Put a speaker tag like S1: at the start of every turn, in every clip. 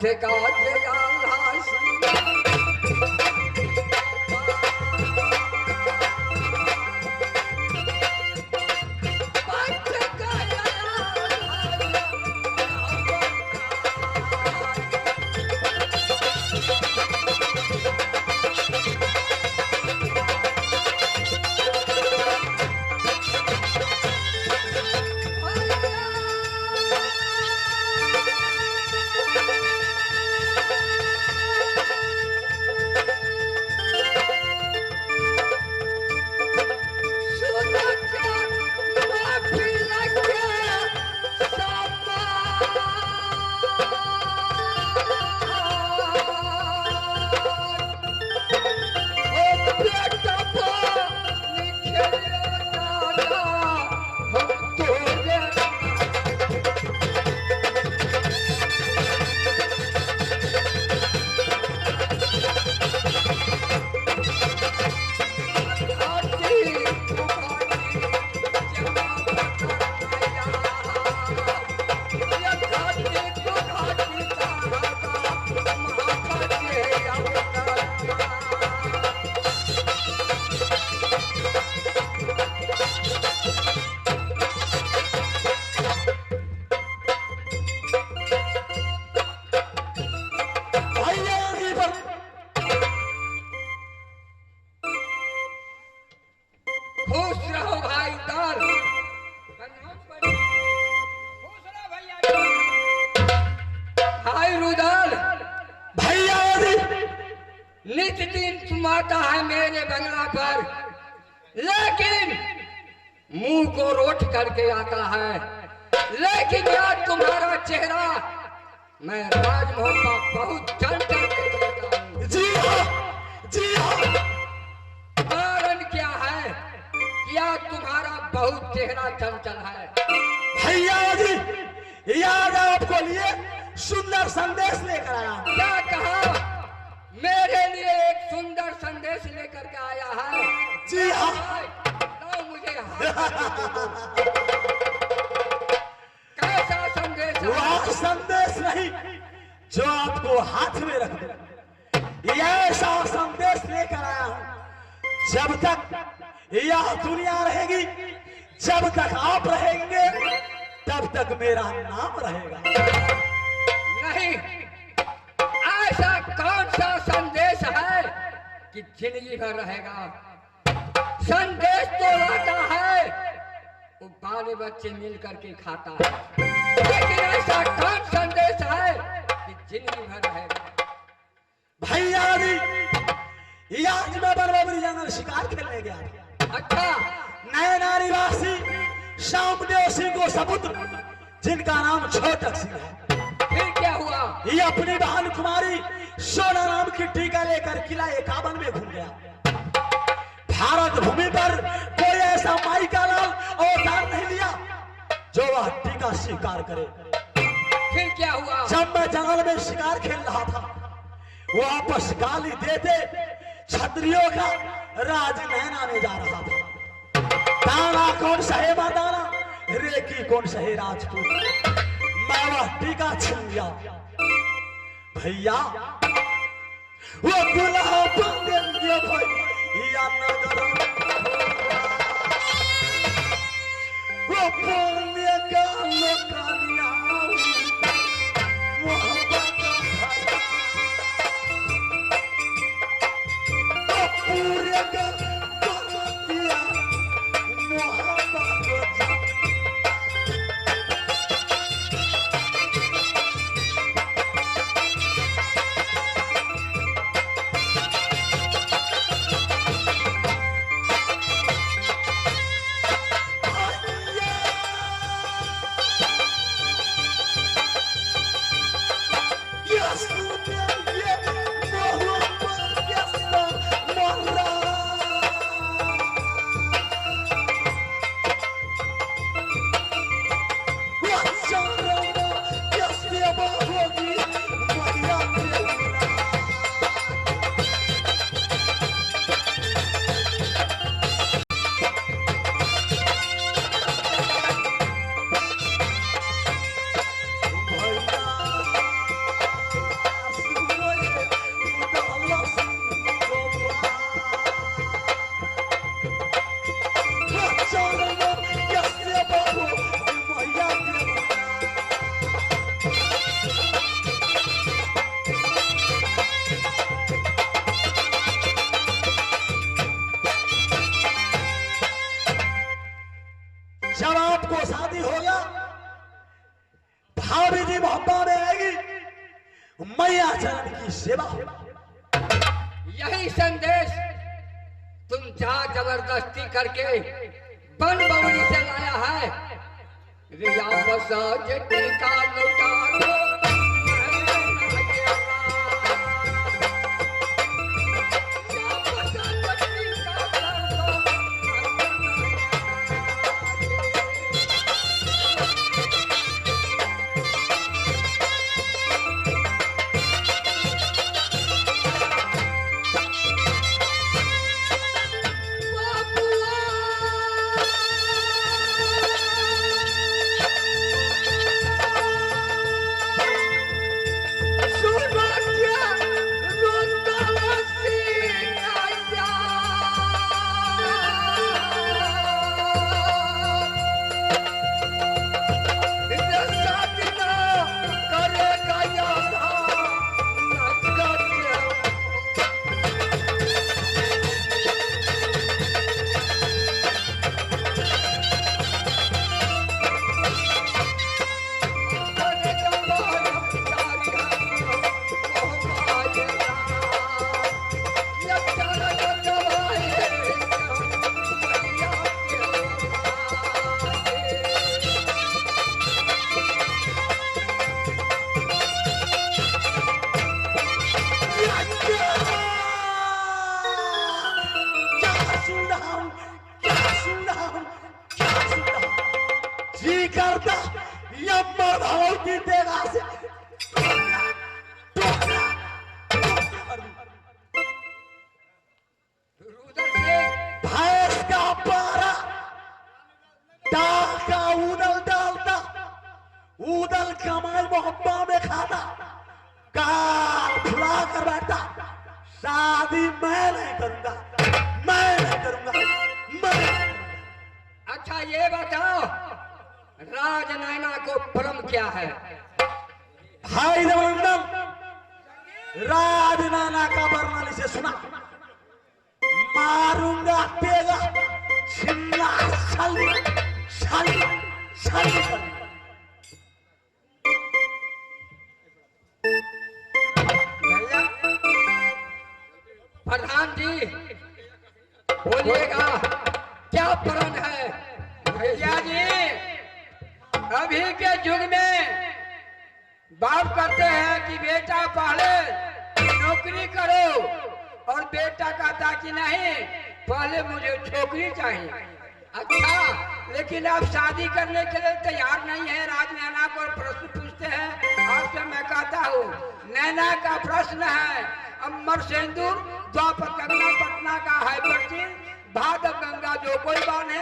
S1: ठेका खुश रहो भाई दर भाई रुदल
S2: भैया
S1: नित्य दिन तुम आता है मेरे बंगला पर, लेकिन मुंह को रोट करके आता है। लेकिन यार तुम्हारा चेहरा मैं राजमोहन का बहुत जल करके देखता हूँ।
S2: जी हाँ, जी हाँ।
S1: कारण क्या है? क्या तुम्हारा बहुत चेहरा चंचल है?
S2: भैया जी याद आपको लिए सुंदर संदेश लेकर आया।
S1: क्या कहा? मेरे लिए एक सुंदर संदेश लेकर के आया है।
S2: जी हाँ।
S1: तो मुझे कैसा संदेश है?
S2: वह संदेश नहीं जो आपको हाथ में रख दे, यह ऐसा संदेश लेकर आया हूं। जब तक यह दुनिया रहेगी, जब तक आप रहेंगे, तब तक मेरा नाम रहेगा।
S1: नहीं, ऐसा कौन सा संदेश है कि जिंदगी भर रहेगा? संदेश तो आता है, वो बाले बच्चे मिल करके खाता है, लेकिन ऐसा कौन संदेश है कि जिंदगी भर रहेगा?
S2: भैया जी आज मैं बरबरी जंगल शिकार खेलने गया था।
S1: अच्छा,
S2: नैना निवासी शामदेव सिंह को सपुत्र, जिनका नाम छोटक सिंह है,
S1: फिर क्या हुआ?
S2: ये अपनी बहन कुमारी सोना नाम की टीका लेकर किला 51 में घूम गया। भारत भूमि पर कोई ऐसा माई का लाल अवतार नहीं लिया जो वह टीका स्वीकार करे।
S1: फिर क्या हुआ?
S2: जब मैं जंगल में शिकार खेल रहा था, वो आपस गाली देते क्षत्रियों का राज नैना में जा रहा था। दाना कौन सहे मर्दाना, रेकी कौन सहे राजपूत। मैं वह टीका छीन लिया। भैया वो दुल्हा बनेंगे भैया नगर, वो बनेगा लोकानिया मोहब्बत का पूरे का बरतिया मोहब्बत का। Yes, जनन की सेवा।
S1: यही संदेश तुम जा जबरदस्ती करके बन बउरी से लाया है। रिया बसा जटी का लौटा दो,
S2: जी करता यम्मा भाव की देगा से
S1: रुदल सिंह
S2: भैंस का पारा दाग का उदल डालता, उदल कमाल मोहब्बा में खाता, गाल फुला कर बैठता। शादी मैं नहीं करूंगा, मैं नहीं करूंगा, मैं नहीं करूंगा।
S1: अच्छा ये बताओ राजनैना को भ्रम क्या है?
S2: भाई देवनंदन, राजनाना का वर्णन इसे सुना, मारूंगा तेगा छिल्ला छली छली छली।
S1: भैया प्रधान जी बोलिएगा क्या प्रण है?
S3: भैया जी अभी के युग में बाप कहते हैं कि बेटा पहले नौकरी करो, और बेटा कहता कि नहीं पहले मुझे छोकरी चाहिए। अच्छा लेकिन आप शादी करने के लिए तैयार नहीं है। राजनैना को प्रश्न पूछते हैं, आपसे मैं कहता हूँ नैना का प्रश्न है अमर सिंदूर द्वापर गंगा पटना का है प्रचीन, भादव गंगा जो कोई बांधे,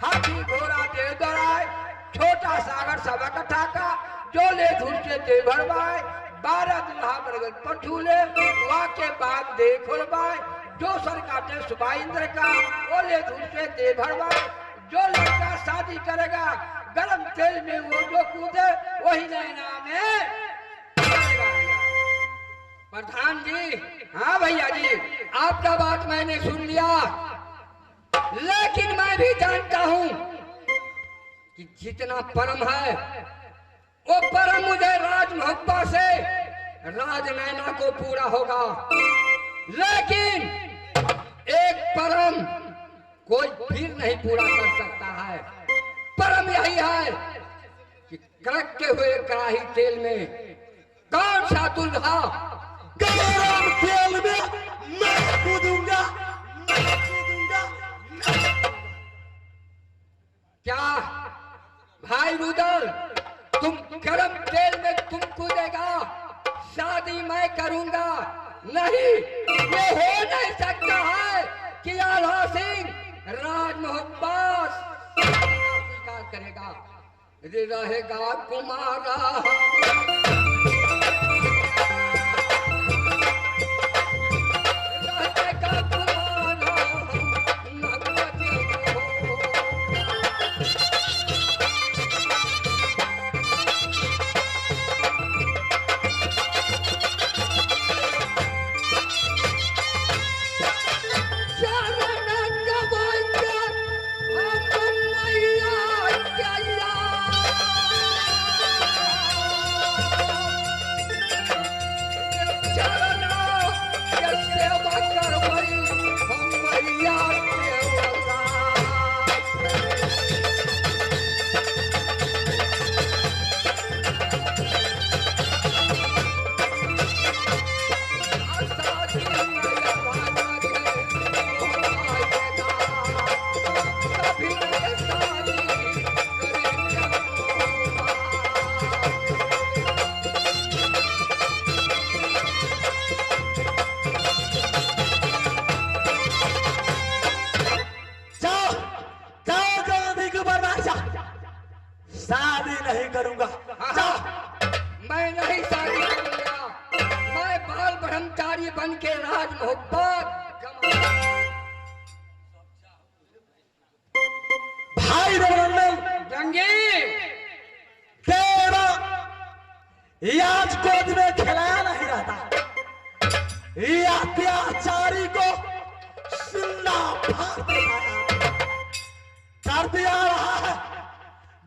S3: हाथी घोड़ा दे दौड़ाए, छोटा सागर सबक ठाका, जो ले धूल से दे भरवाए, 12 दुल्हा बरगद पर झूले, वहाँ के बाद दे खुलवाए, जो सर काटे सुबह इंद्र का, वो ले धूल से दे भरवाए, जो लड़का शादी करेगा गरम तेल में वो जो कूदे वही नैना में।
S1: प्रधान जी
S3: हाँ भैया जी
S1: आपका बात मैंने सुन लिया, लेकिन मैं भी जानता हूं कि जितना परम है वो परम मुझे राज मोहब्बा से राजनैना को पूरा होगा। लेकिन एक परम कोई फिर नहीं पूरा कर सकता है। परम यही है कि कड़कते हुए कड़ाही तेल में कौन सा दुल्हा
S2: गरम तेल में मैं कूदूंगा, मैं कूदूंगा,
S1: क्या भाई रुदल तुम गरम तेल में तुम कूदेगा, शादी मैं करूंगा? नहीं, ये हो नहीं सकता है कि आल्हा सिंह राज मोहब्बत स्वीकार करेगा। यदि रहेगा कुमारा मन के राज मोहब्बत
S2: भाई रघुनंदन
S3: जंगी
S2: तेरा आज गोद में खिलाया नहीं रहता, ये अत्याचारी को सुनना भाग दिखाया। दर्द आ रहा है,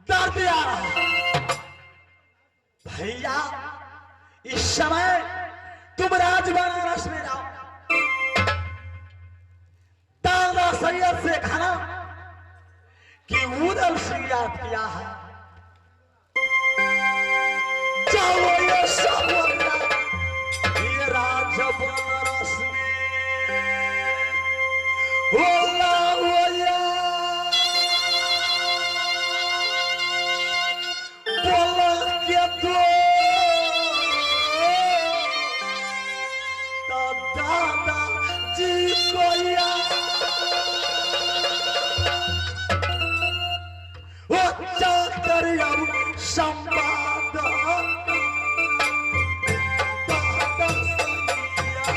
S2: दर्द आ रहा है। भैया इस समय तुम राज बनारस में जाओ, दादा सैयद से कहना कि उधर से याद किया है। जाओ ये सब ये राज बनारस में होला होला बोला के तो दादा जी को याद वो चाकर अब संवाद दादा सैया।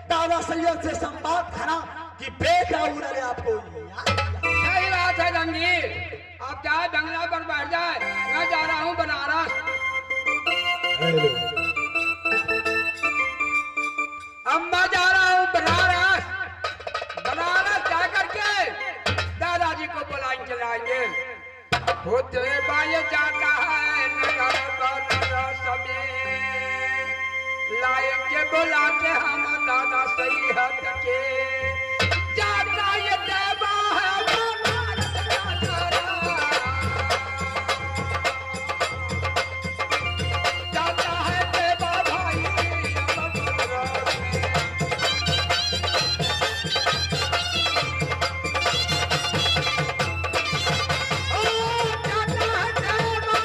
S2: दादा सैयद से संवाद करा कि बेटा उन्होंने आपको
S3: सही बात है जंगीर, आप जाए बंगला पर बैठ जाए, मैं जा रहा हूँ बनारस। अब मैं जा रहा हूँ बनारस, बनारस जाकर के दादाजी को बुलाएंगे चलाएंगे। होते बाये जाता है नगर बनारस में, लाएंगे बुला के हम दादा सैयद के। जाता ये देवा है बनारस का तारा, जाता है देवा भाई अब बनारस में। ओ जाता है देवा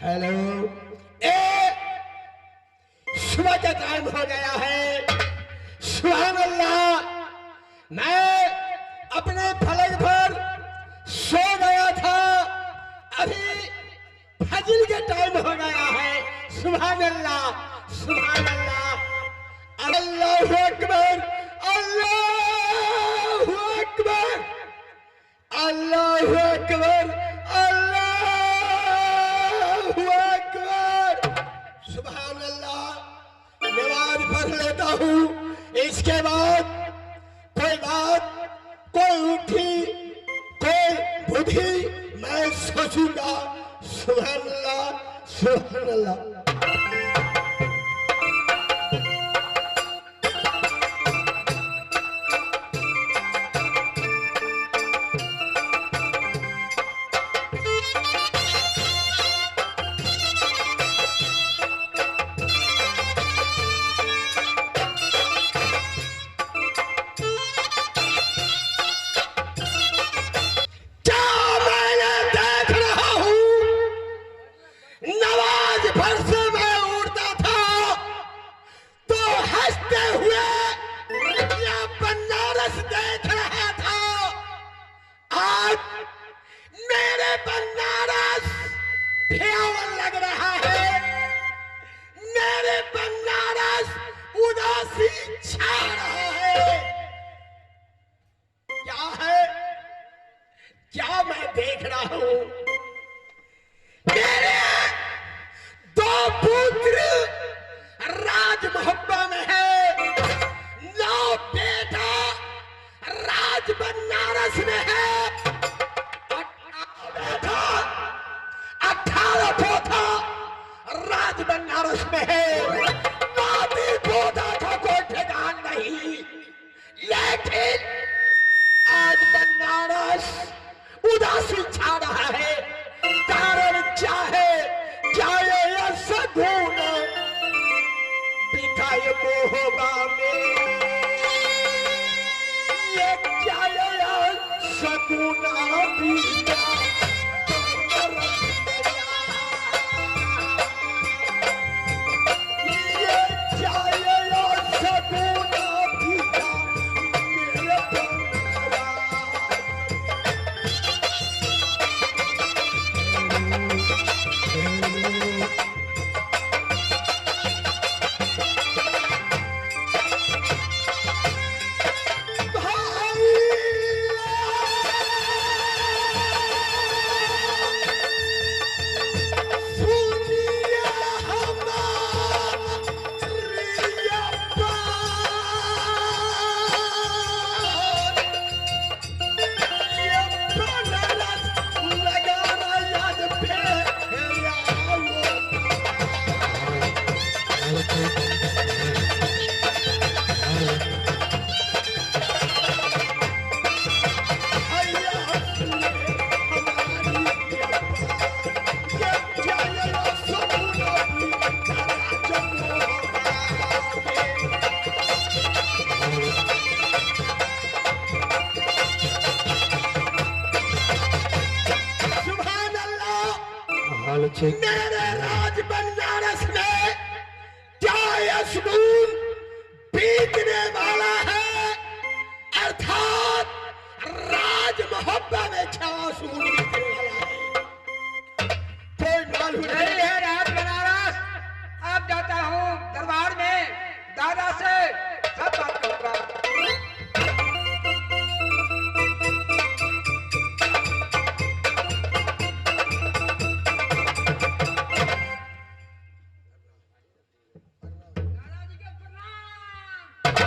S4: हेलो, ए सुबह का टाइम हो गया है। सुभान अल्लाह, मैं अपने फलक पर सो गया था, अभी फजर के टाइम हो गया है। सुभान अल्लाह, सुभान अल्लाह, अल्लाहु अकबर, अल्लाहु अकबर, अल्लाहु अकबर, अल्लाहु अकबर। सुभान अल्लाह, नमाज पढ़ लेता हूँ, इसके बाद कोई बात, कोई उठी, कोई बुद्धि मैं सोचूंगा। सुभान अल्लाह, सुभान अल्लाह। पर से मैं उड़ता था तो हंसते हुए या बनारस देख रहा था। आज मेरे बनारस प्यावन लग रहा है, मेरे बनारस उदासी छा रहा है। क्या है, क्या मैं देख रहा हूं? मेरे दो पुत्र राज मोहब्बा में है, 9 बेटा राज बनारस में है, 18 पोता राज बनारस में है, नाती पोता का कोई ठिकान नहीं। लेकिन आज बनारस उदासी छा रहा है। कारण क्या है? क्या ये सगुन बिताए मोहबा में? ये क्या ये सगुन बीता ये क्या ये सगुन बीता मेरे बनारस। मेरे राज बनारस में क्या यशगुन बीतने वाला है? अर्थात राज मोहब्बा में क्या यशगुन बीतने वाला है? कोई मालूम
S3: नहीं है राज बनारस। अब जाता हूँ दरबार में, दादा से सब बात करूंगा।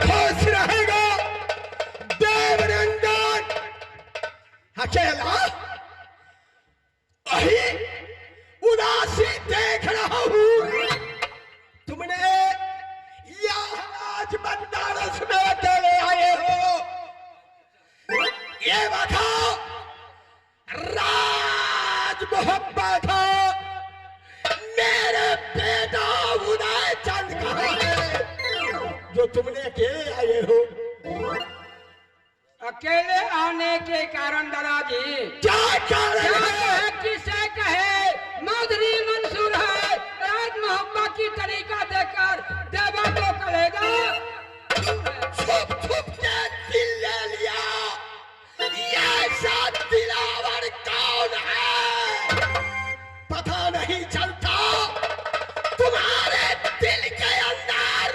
S4: खुश रहेगा देवरंजन अकेला। वही उदासी देख रहा हूं। तुमने यह आज बनारस में अकेले आए हो, ये बताओ राज मोहब्बा था मेरे बेटा उदय चंद कहाँ है जो तुमने अकेले आए हो?
S3: अकेले आने के कारण दादाजी
S4: क्या कारण है?
S3: किसे कहे मौधरी मंसूर है। राज मोहब्बा की तरीका देकर देवा को करेगा।
S4: छुप छुप के दिल ले लिया। ये साथ दिलावर कौन है? पता नहीं चलता तुम्हारे दिल के अंदर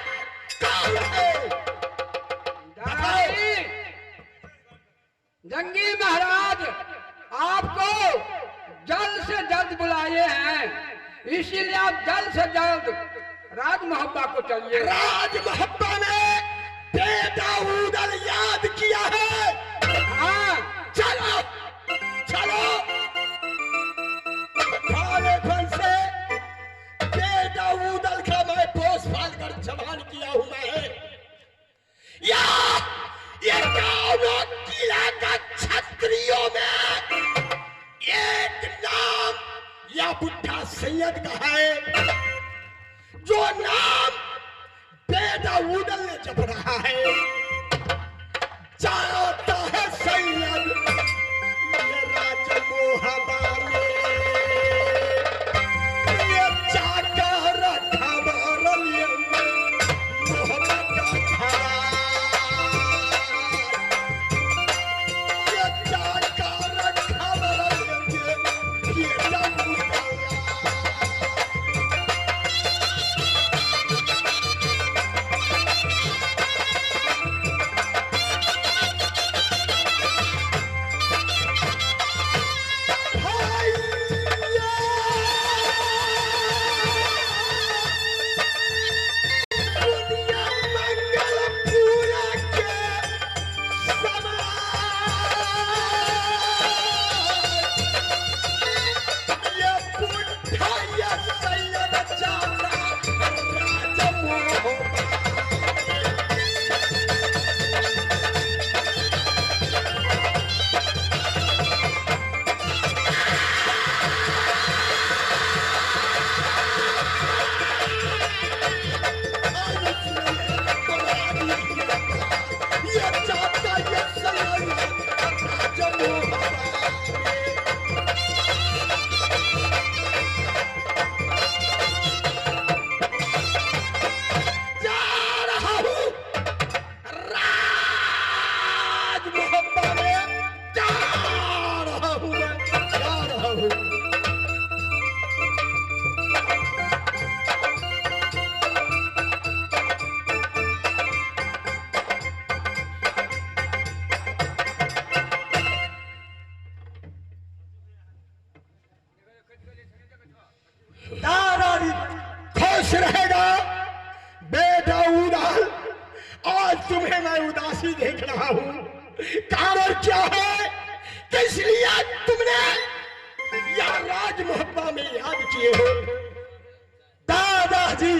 S4: कौन है?
S3: दादाजी, जंगी महाराज आपको जल्द से जल्द बुलाए हैं, इसीलिए आप जल्द से जल्द राज मोहब्बा को चलिए।
S4: राज मोहब्बा ने बेटा उदल याद किया है।
S3: हाँ,
S4: चलो चलो भालेपन से बेटा उदल का मैं पोस पाल कर जवान किया हूं मैं। या ये गाँव किला का छत्रियों में एक नाम या बुढ़ा सैयद का है, जो नाम बेटा उदल ने जप रहा है। जाता है सैयद ये राज मोहब्बा में, ये जाता
S2: दादाजी
S4: खुश रहेगा बेटा उदास। आज तुम्हें मैं उदासी देख रहा हूं, कारण क्या है? किस लिए तुमने या राज मोहब्बा में याद किए हो?
S2: दादाजी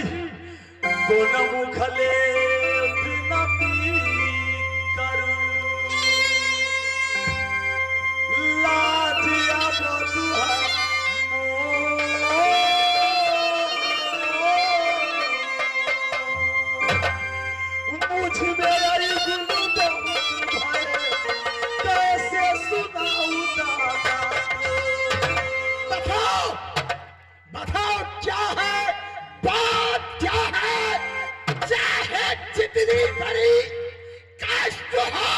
S2: कोन मुखले विनती करूं, लाजिया बधुआ मुझ मेरा गुरु भाई कैसे सुनाऊं दादा।
S4: बताओ बताओ क्या है बात, क्या है? चाहे जितनी बड़ी कष्ट हो,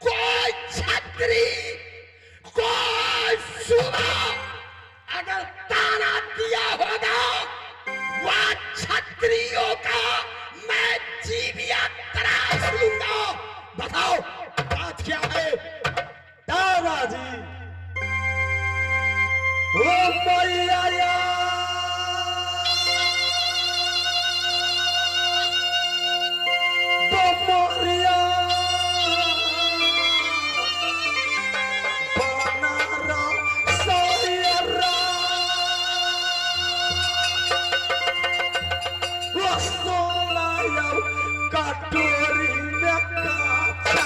S4: कोई छतरी कोई सुना अगर ताना दिया होगा, वह छतरियों का मैं जीविया तराश लूंगा। बताओ बात क्या है?
S2: दादाजी ओ मैया मोरिया बनारा सैरा वो सोलाया कटोरी में काचा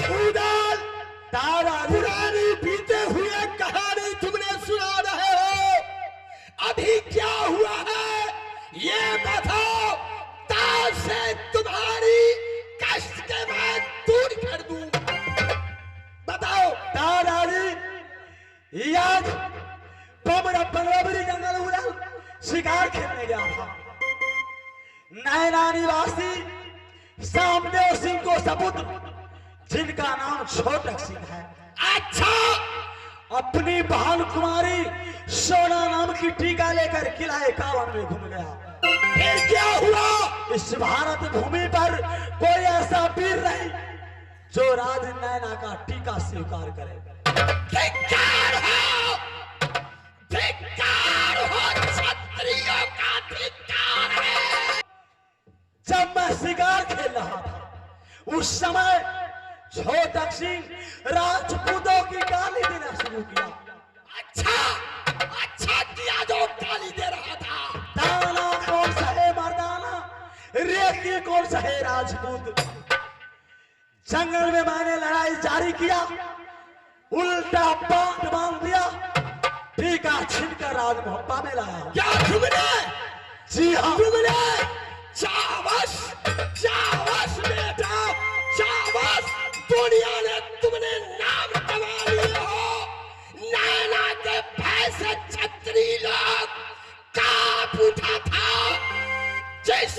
S2: दूध
S4: पुरानी बीते हुए कहानी तुमने सुना रहे हो। अभी क्या हुआ है ये बताओ, ताज से तुम्हारी कष्ट के मैं दूर कर दूं। बताओ।
S2: दादाजी याद बमरा पंद्रहबरी जंगल उड़ल शिकार खेलने गया था। नैना निवासी सामदेव सिंह को सपुत्र जिनका नाम छोटक सिंह है,
S4: अच्छा,
S2: अपनी बहन कुमारी सोना नाम की टीका लेकर किला 51 में घूम गया।
S4: फिर क्या हुआ?
S2: इस भारत भूमि पर कोई ऐसा वीर नहीं जो राज नैना का टीका स्वीकार करे।
S4: धिक्कार हो, धिक्कार हो, क्षत्रियों का धिक्कार है।
S2: जब मैं शिकार खेल रहा था उस समय छोटक सिंह राजपूतों की गाली देना शुरू किया।
S4: अच्छा किया जो गाली दे रहा था।
S2: दाना कौन सा है मर्दाना, रेखी कौन सा है राजपूत। जंगल में मैंने लड़ाई जारी किया, उल्टा बांध बांध दिया, टीका छीनकर राज मोहब्बा में लाया।
S4: क्या तुमने?
S2: जी हाँ,
S4: तुमने? चावस चावस बेटा चावस, दुनिया ने तुमने नाम कमा लिया हो। नैना के भय से छत्री लोग कांप उठा था। जिस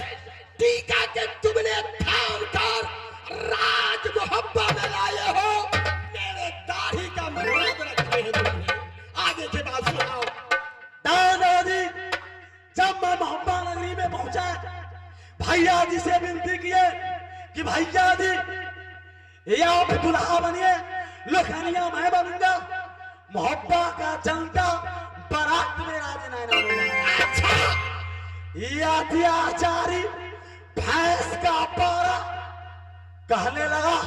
S4: टीका के तुमने थाम कर राज मोहब्बा में लाए हो, मेरे दाढ़ी का मर्याद रखे हैं तुमने। आगे की बात सुनाओ।
S2: दादाजी जब मैं मोहब्बा नगरी में पहुंचा, भैया जी से विनती किए कि भैया जी या आप दुल्हा बनिए, लखनिया मैं बनूंगा, मोहब्बा का चलता बारात में राज नैना में।
S4: अच्छा
S2: या अत्याचारी भैंस का पारा कहने लगा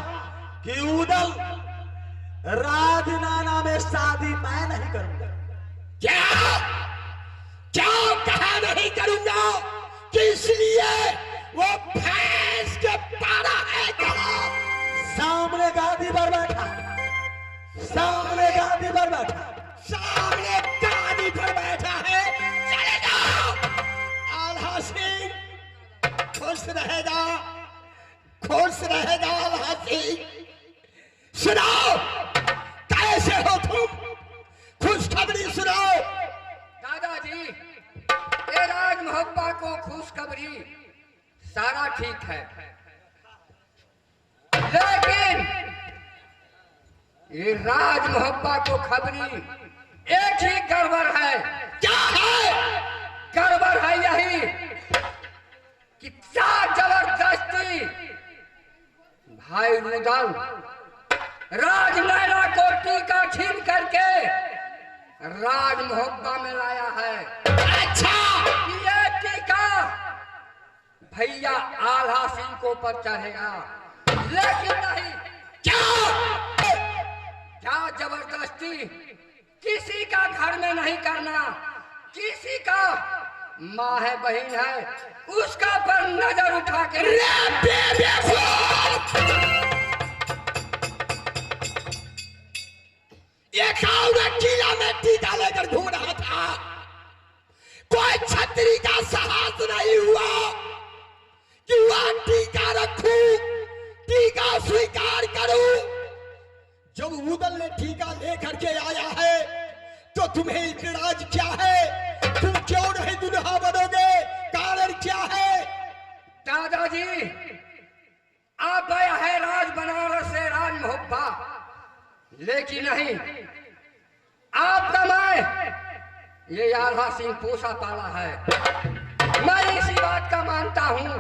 S2: कि उदल राज नैना में शादी मैं नहीं करूंगा।
S4: क्या क्या कहा नहीं करूंगा कि इसलिए वो भैंस के पारा है कहा।
S2: सामने गादी पर बैठा, सामने गादी पर बैठा,
S4: सामने गादी पर बैठा है। चले जाओ आल्हा सिंह, खुश रहेगा, खुश रहेगा आल्हा सिंह। सुनाओ कैसे हो तुम, खुशखबरी सुनाओ।
S3: दादाजी, ये राज मोहब्बा को खुशखबरी सारा ठीक है, लेकिन ये राज मोहब्बा को खबरी एक ही गड़बड़ है।
S4: क्या है?
S3: गड़बड़ है यही कि क्या जबरदस्ती भाई रुदल राज नैना को टीका छीन करके राज मोहब्बा में लाया है।
S4: अच्छा
S3: ये टीका भैया आल्हा सिंह को पर चढ़ेगा, लेकिन नहीं,
S4: क्या
S3: क्या जबरदस्ती किसी का घर में नहीं करना। किसी का माँ है, बहन है, उसका पर नजर उठा के
S4: ये गाँव में किला में टीका लेकर घूम रहा था, कोई छतरी का साहस नहीं हुआ कि वह टीका रखूं, टीका स्वीकार करूं। जब उदल ने टीका लेकर के आया है तो तुम्हें इतराज क्या है? तुम क्यों नहीं दुल्हा बनोगे? कारण क्या है?
S3: दादाजी, आप आया है राज बनारस से राज मोहब्बा, लेकिन नहीं, आपका मैं ये आल्हा सिंह पोसा पाला है। मैं इसी बात का मानता हूं,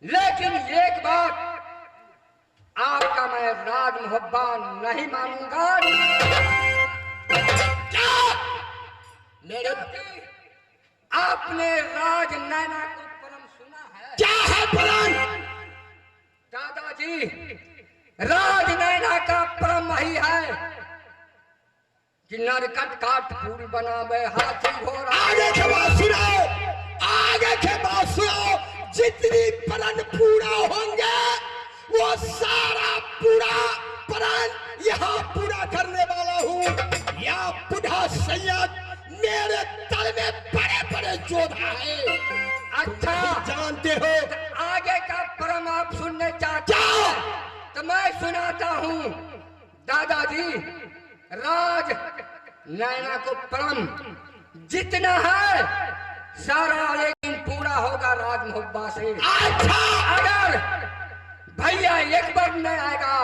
S3: लेकिन एक बात, आपका मैं राज मोहब्बा नहीं मानूंगा।
S4: क्या? मेरे
S3: आपने राज नैना को परम सुना है?
S4: क्या है परम?
S3: दादाजी, राज नैना का परम वही है कि नरकट काट फूल बनावे हाथी घोड़ा।
S4: आगे के बात सुनो, आगे के बात सुनो। जितनी प्रण पूरा होंगे वो सारा पूरा प्रण यहाँ पूरा करने वाला हूँ। या बुढ़ा सैयद मेरे दल में बड़े बड़े योद्धा है।
S3: अच्छा,
S4: जानते हो?
S3: आगे का परम आप सुनने चाहते हैं तो मैं सुनाता हूँ। दादाजी, राज नैना को परम जितना है सारा, लेकिन पूरा होगा राज मोहब्बा से।
S4: अच्छा
S3: अगर भैया एक बार नहीं आएगा,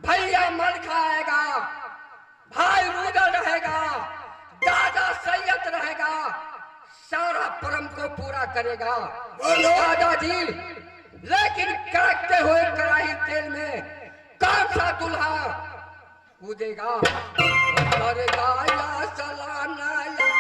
S3: भैया मलखा आएगा, भाई रुदल रहेगा, दादा सैयद रहेगा, सारा परम को पूरा करेगा दादाजी। लेकिन कड़कते हुए कड़ाही तेल में कौन सा दुल्हा कूदेगा? करेगा या सलाना या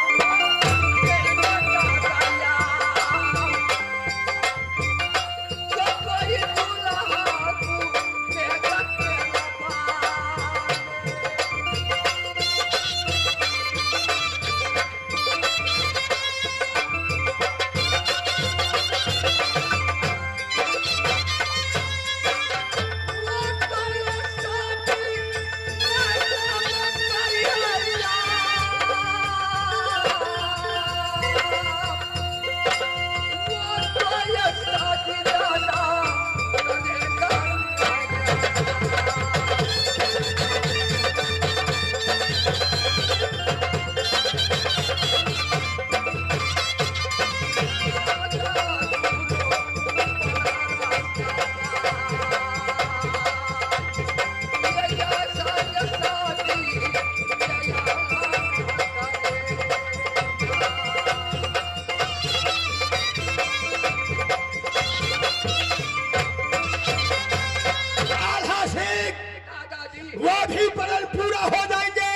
S4: वो भी वरन पूरा हो जाएंगे।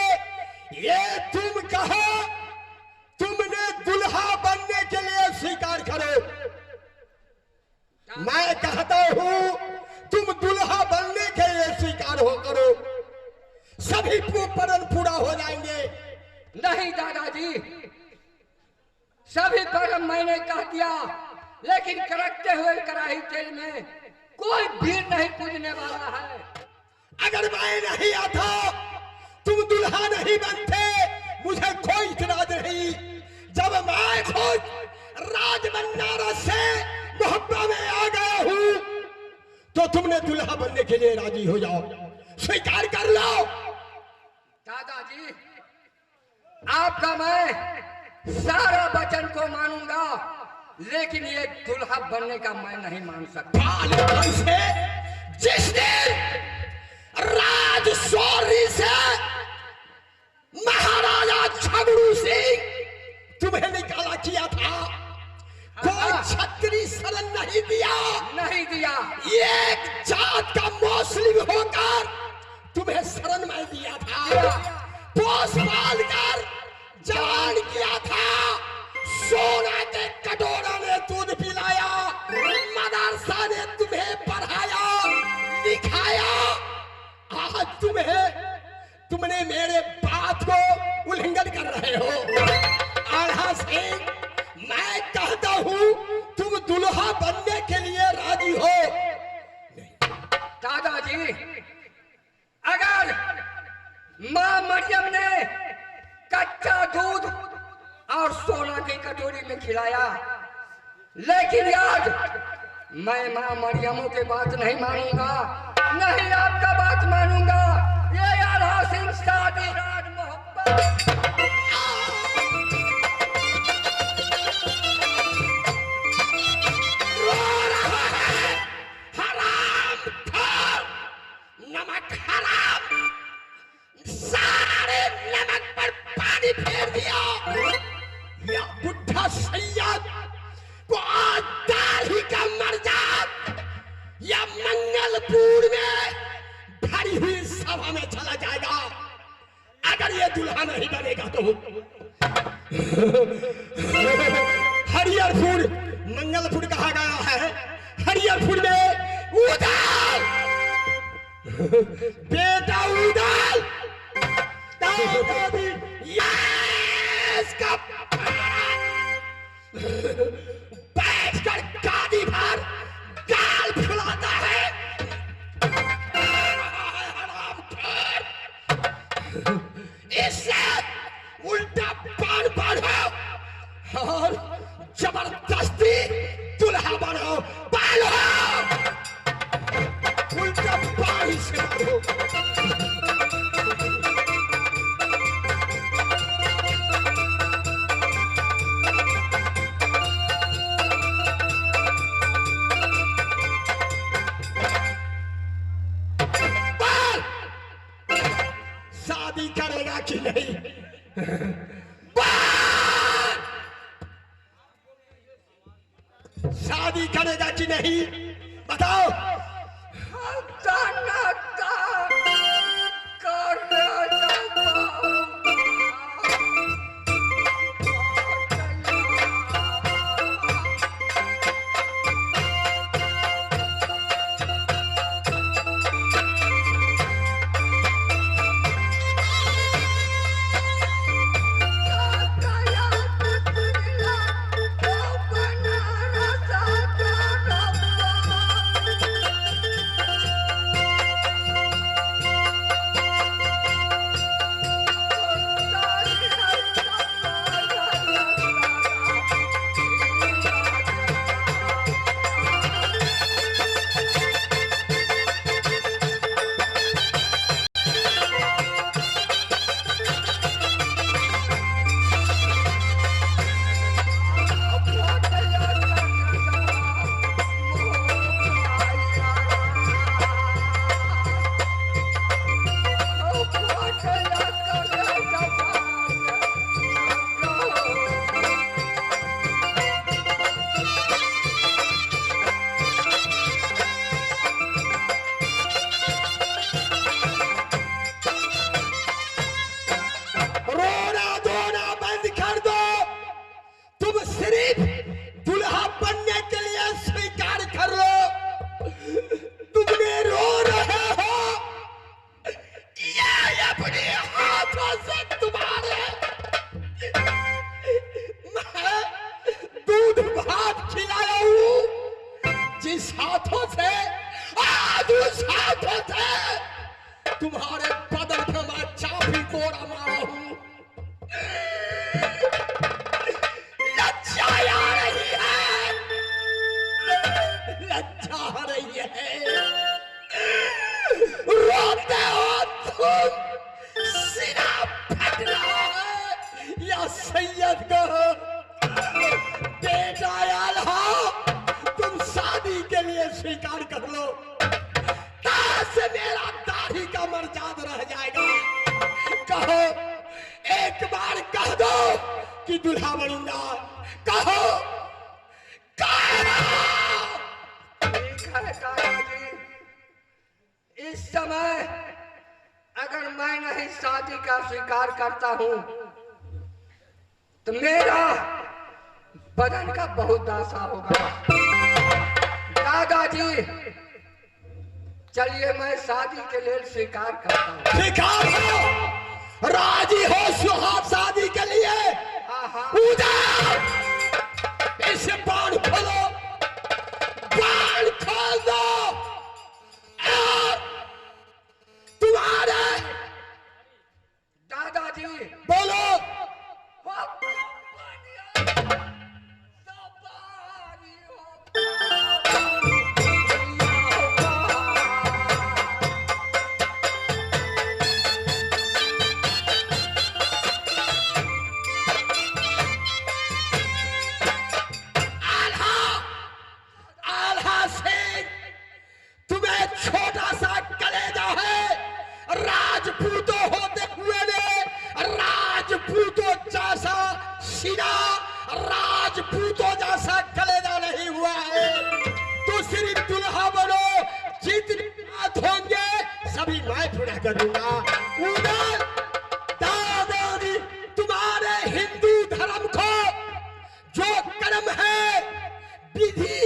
S4: ये तुम कहो, तुमने दुल्हा बनने के लिए स्वीकार करो। मैं कहता हूं तुम दुल्हा बनने के लिए स्वीकार हो करो, सभी वरन पूरा हो जाएंगे।
S1: नहीं दादाजी, सभी परम मैंने कह दिया, लेकिन करकते हुए कराही तेल में कोई भीड़ नहीं कूदने वाला है।
S4: अगर मैं नहीं आता तुम दुल्हा नहीं बनते, मुझे कोई इतराज नहीं। जब मैं खुद राजबन्नारस से मोहब्बा में आ गया हूं, तो तुमने दुल्हा बनने के लिए राजी हो जाओ, स्वीकार कर लो।
S1: दादाजी, आपका मैं सारा वचन को मानूंगा, लेकिन ये दुल्हा बनने का मैं नहीं मान सकता।
S4: बालपन से जिसने राजशौर्य से महाराजा झगड़ू सिंह तुम्हें निकाला किया था, कोई छतरी शरण नहीं दिया,
S1: नहीं दिया।
S4: एक जात का मुस्लिम होकर तुम्हें शरण में दिया था, पोस पाल कर जवान किया था, सोना के कटोरा ने दूध पिलाया, मदरसा ने तुम्हें पढ़ाया लिखाया। आज तुमने मेरे बात को उल्लंघन कर रहे हो। आल्हा सिंह, मैं कहता हूं तुम दुल्हा बनने के लिए राजी हो।
S1: दादाजी, अगर मां मरियम ने कच्चा दूध और सोना की कटोरी में खिलाया, लेकिन आज मैं मां मरियमों की बात नहीं मानूंगा, नहीं आपका बात मानूंगा। ये आल्हा सिंह शादी राज मोहब्बत
S4: नमक हराम, सारे नमक पर पानी फेर दिया। या बुढ़ा सैयद को आज दाढ़ी का मर्जाद या मंगलपुर में भरी हुई सभा में चला जाएगा, अगर ये दुल्हा नहीं बनेगा तो। हरिहरपुर मंगलपुर कहा गया है, हरिहरपुर में उदाल बेटा उदाल बैठकर गाड़ी भर गाल फुलाता है। इससे उल्टा पान बांधो और जबरदस्ती दुल्हा बनो, बालो उल्टा पानी से बांधो। शादी करेगा कि नहीं? शादी करेगा कि नहीं बताओ। हाथों से तुम्हारे बदन पे मैं चाबी कोड़ा मारा हूं। लज्जा आ रही है, लज्जा आ रही है। रोते हो तुम, सीना फट रहा है या सैयद को बेटा आल्हा, तुम शादी के लिए स्वीकार कर लो, से मेरा दाढ़ी का मर्याद रह जाएगा। कहो, एक बार कह दो कि दूल्हा बनूंगा, कहो,
S1: ठीक है दादाजी, इस समय अगर मैं नहीं शादी का स्वीकार करता हूं तो मेरा बदन का बहुत दासा होगा। दादाजी चलिए मैं शादी के लिए स्वीकार करता हूँ।
S4: स्वीकार हो, राजी हो सुहाग शादी के लिए?
S1: हाँ हाँ।
S4: उधर इसे बाण खोलो, बाण खोल दो। तुम्हारे
S1: दादाजी
S4: बोलो। छोटा सा कलेजा है, राजपूतों होते हुए ने राजपूतों जैसा सीना, राजपूतों जैसा कलेजा नहीं हुआ है। तो सिर्फ दुल्हा बनो, जितनी बात होंगे सभी मैं पूरा करूंगा। उधर दादाजी तुम्हारे हिंदू धर्म को जो कर्म है, विधि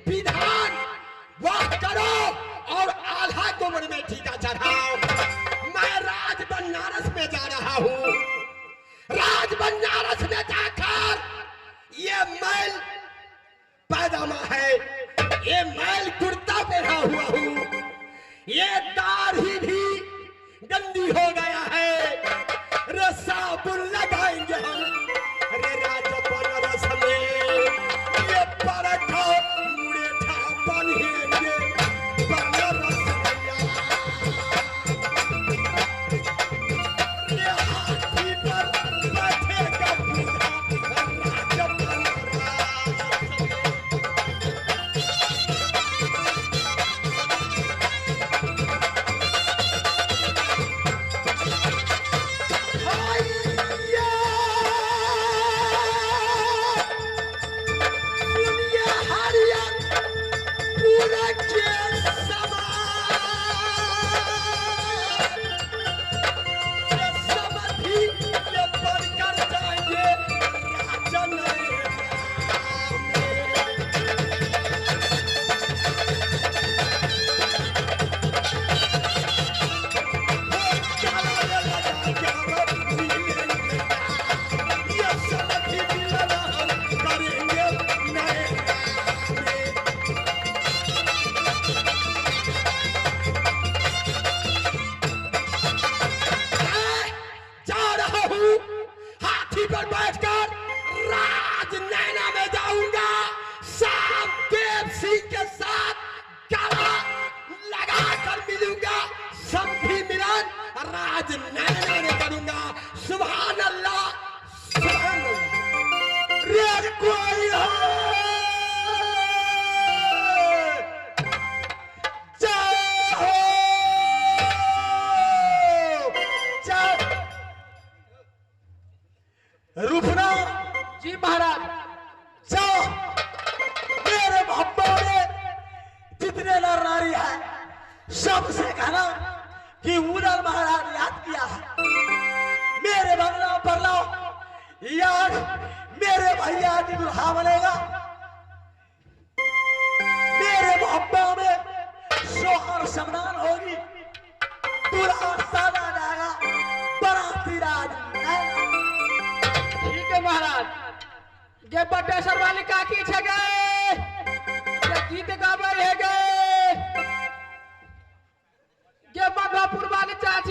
S4: विधान वह करो और आल्हा को मन में टीका चढ़ाओ। मैं राज बनारस में जा रहा हूँ, राज बनारस में जाकर ये मैल पैजामा है, ये मैल कुर्ता पहना हुआ हूँ, ये दाढ़ी भी गंदी हो गया है, रे साबुन लगाएंगे हम, रे राज बनारस में ये पराठा मुरेठा बनेंगे। रुपना
S3: जी महाराज।
S4: जाओ, मेरे मोहब्बत में जितने नर नारी है सबसे कहना कि उधर महाराज याद किया है, मेरे बंगला पर लाओ, याद मेरे भैया की दुल्हा बनेगा। मेरे मोहब्बत में सोहर शमनान होगी, दूल्हा सादा जाएगा, बराती राज
S3: ठीक है महाराज। ये बटेश्वर वाली काकी छे गए, ये गीत गावे है गए। ये बदलापुर वाले चाचा